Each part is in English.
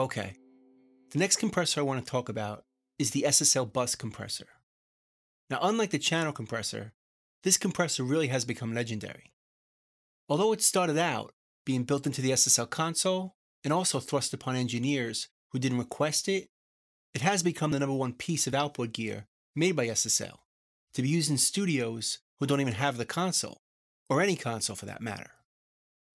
Okay, the next compressor I want to talk about is the SSL bus compressor. Now, unlike the channel compressor, this compressor really has become legendary. Although it started out being built into the SSL console and also thrust upon engineers who didn't request it, it has become the #1 piece of outboard gear made by SSL to be used in studios who don't even have the console, or any console for that matter.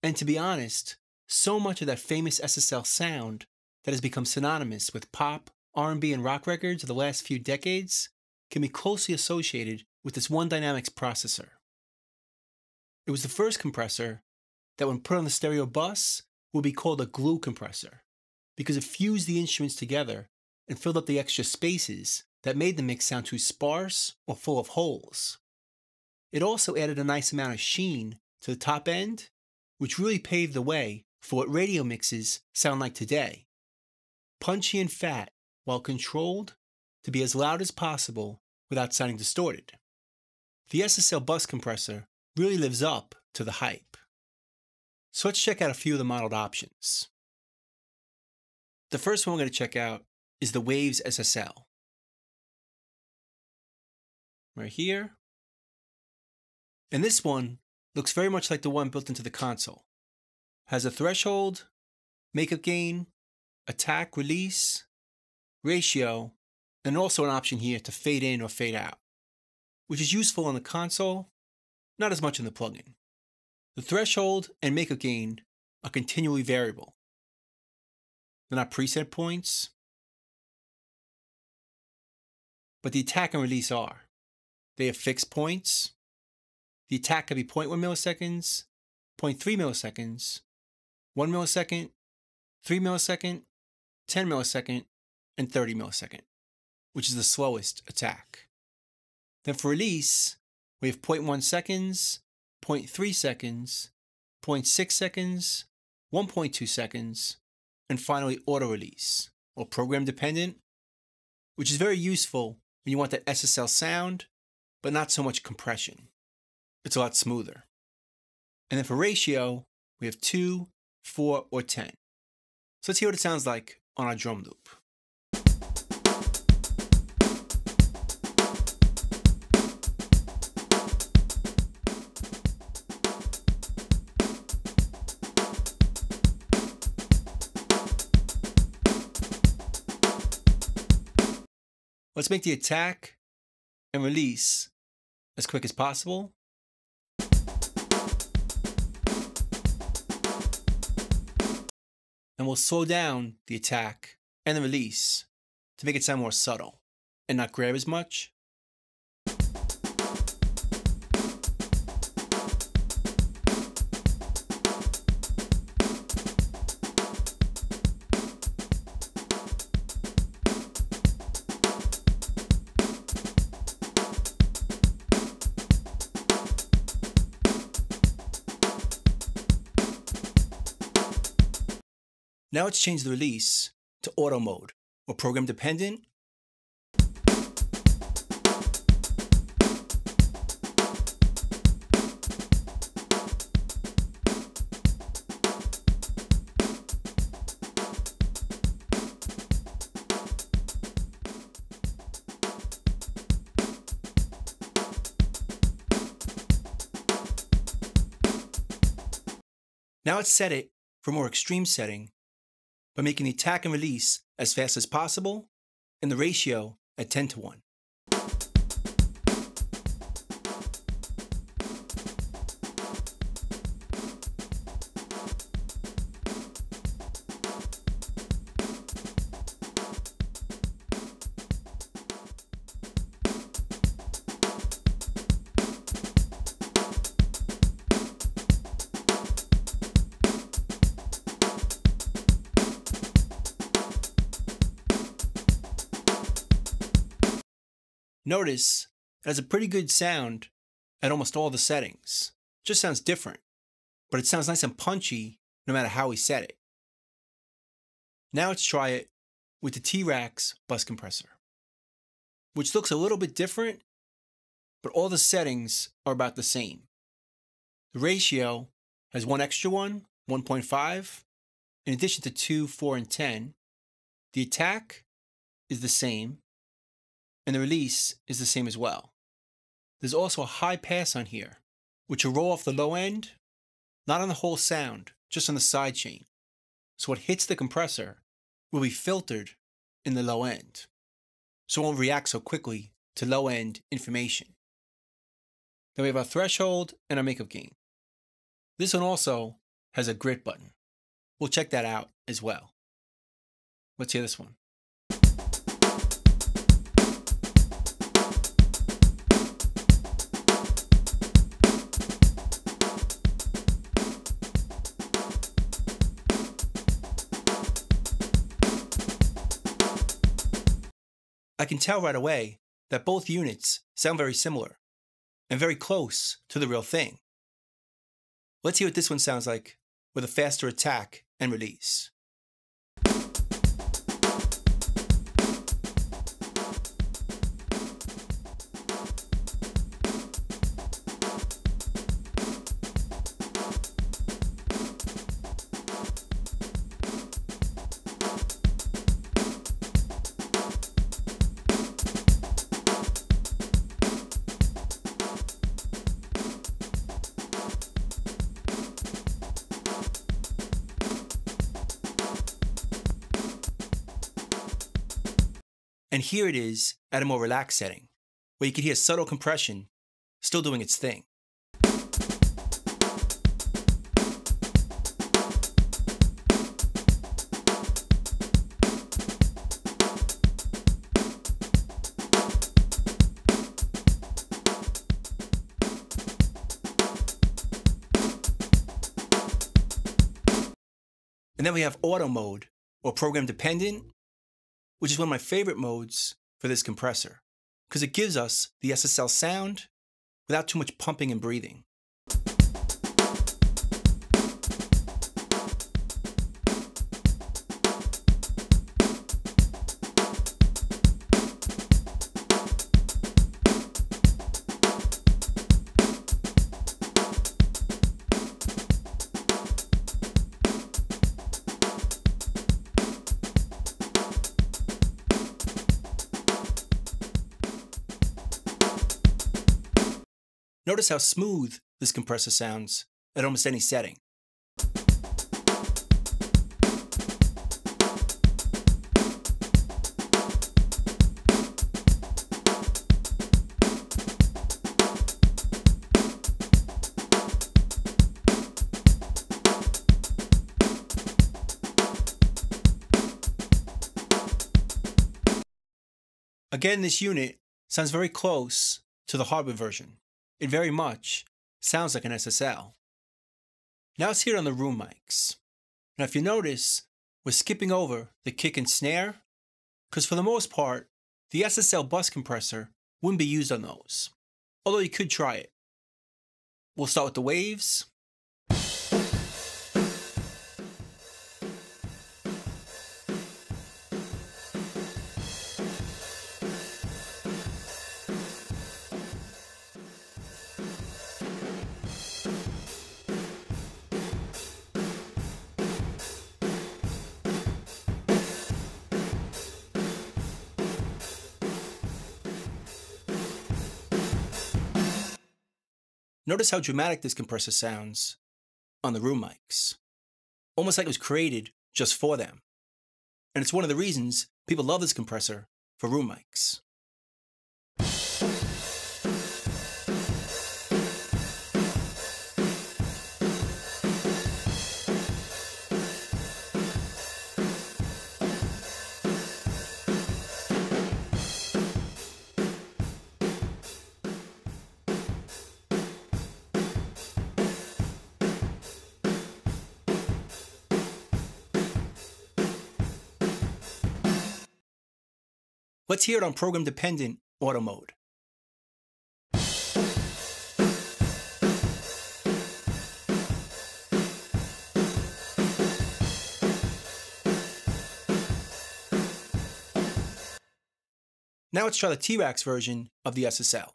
And to be honest, so much of that famous SSL sound that has become synonymous with pop, R&B, and rock records of the last few decades can be closely associated with this one dynamics processor. It was the first compressor that, when put on the stereo bus, would be called a glue compressor because it fused the instruments together and filled up the extra spaces that made the mix sound too sparse or full of holes. It also added a nice amount of sheen to the top end, which really paved the way for what radio mixes sound like today. Punchy and fat, while controlled to be as loud as possible without sounding distorted. The SSL bus compressor really lives up to the hype. So let's check out a few of the modeled options. The first one we're going to check out is the Waves SSL. Right here. And this one looks very much like the one built into the console. Has a threshold, makeup gain, attack, release, ratio, and also an option here to fade in or fade out, which is useful on the console, not as much in the plugin. The threshold and makeup gain are continually variable. They're not preset points, but the attack and release are. They have fixed points. The attack can be 0.1 milliseconds, 0.3 milliseconds, 1 millisecond, 3 millisecond, 10 millisecond, and 30 millisecond, which is the slowest attack. Then for release, we have 0.1 seconds, 0.3 seconds, 0.6 seconds, 1.2 seconds, and finally auto release, or program dependent, which is very useful when you want that SSL sound, but not so much compression. It's a lot smoother. And then for ratio, we have 2, 4, or 10. So let's hear what it sounds like on our drum loop. Let's make the attack and release as quick as possible. And we'll slow down the attack and the release to make it sound more subtle and not grab as much. Now let's change the release to auto mode, or program dependent. Now let's set it for more extreme setting by making the attack and release as fast as possible and the ratio at 10:1. Notice it has a pretty good sound at almost all the settings. It just sounds different, but it sounds nice and punchy no matter how we set it. Now let's try it with the T-Rax bus compressor, which looks a little bit different, but all the settings are about the same. The ratio has one extra one, 1.5, in addition to 2, 4, and 10. The attack is the same, and the release is the same as well. There's also a high pass on here, which will roll off the low end, not on the whole sound, just on the side chain. So what hits the compressor will be filtered in the low end, so it won't react so quickly to low end information. Then we have our threshold and our makeup gain. This one also has a grit button. We'll check that out as well. Let's hear this one. I can tell right away that both units sound very similar and very close to the real thing. Let's hear what this one sounds like with a faster attack and release. And here it is at a more relaxed setting, where you can hear subtle compression still doing its thing. And then we have auto mode, or program dependent, which is one of my favorite modes for this compressor, because it gives us the SSL sound without too much pumping and breathing. Notice how smooth this compressor sounds at almost any setting. Again, this unit sounds very close to the hardware version. It very much sounds like an SSL. Now let's hear it on the room mics. Now if you notice, we're skipping over the kick and snare, because for the most part, the SSL bus compressor wouldn't be used on those, although you could try it. We'll start with the waves. Notice how dramatic this compressor sounds on the room mics, almost like it was created just for them. And it's one of the reasons people love this compressor for room mics. Let's hear it on program-dependent auto mode. Now let's try the T-Rax version of the SSL.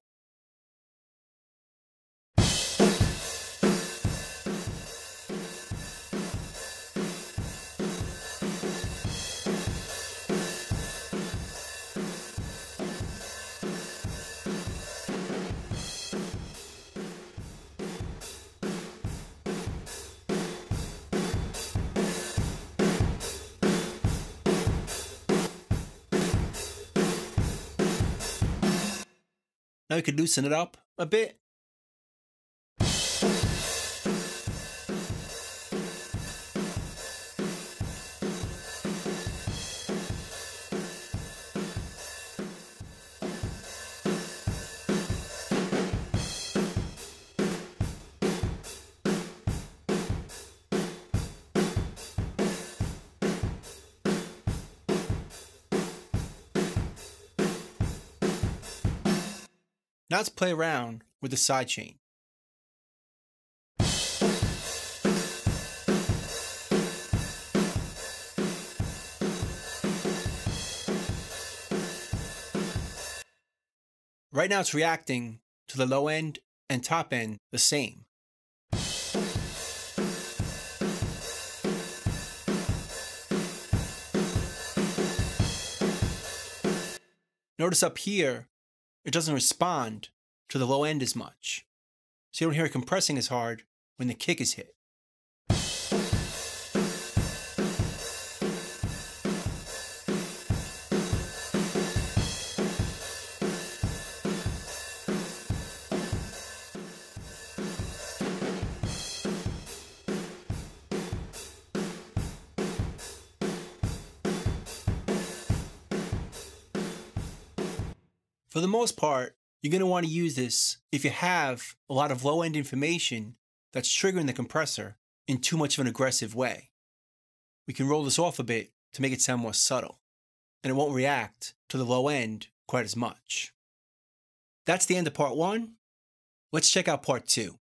Now we could loosen it up a bit. Now let's play around with the side chain. Right now it's reacting to the low end and top end the same. Notice up here, it doesn't respond to the low end as much. So you don't hear it compressing as hard when the kick is hit. For the most part, you're going to want to use this if you have a lot of low-end information that's triggering the compressor in too much of an aggressive way. We can roll this off a bit to make it sound more subtle, and it won't react to the low end quite as much. That's the end of part 1. Let's check out part 2.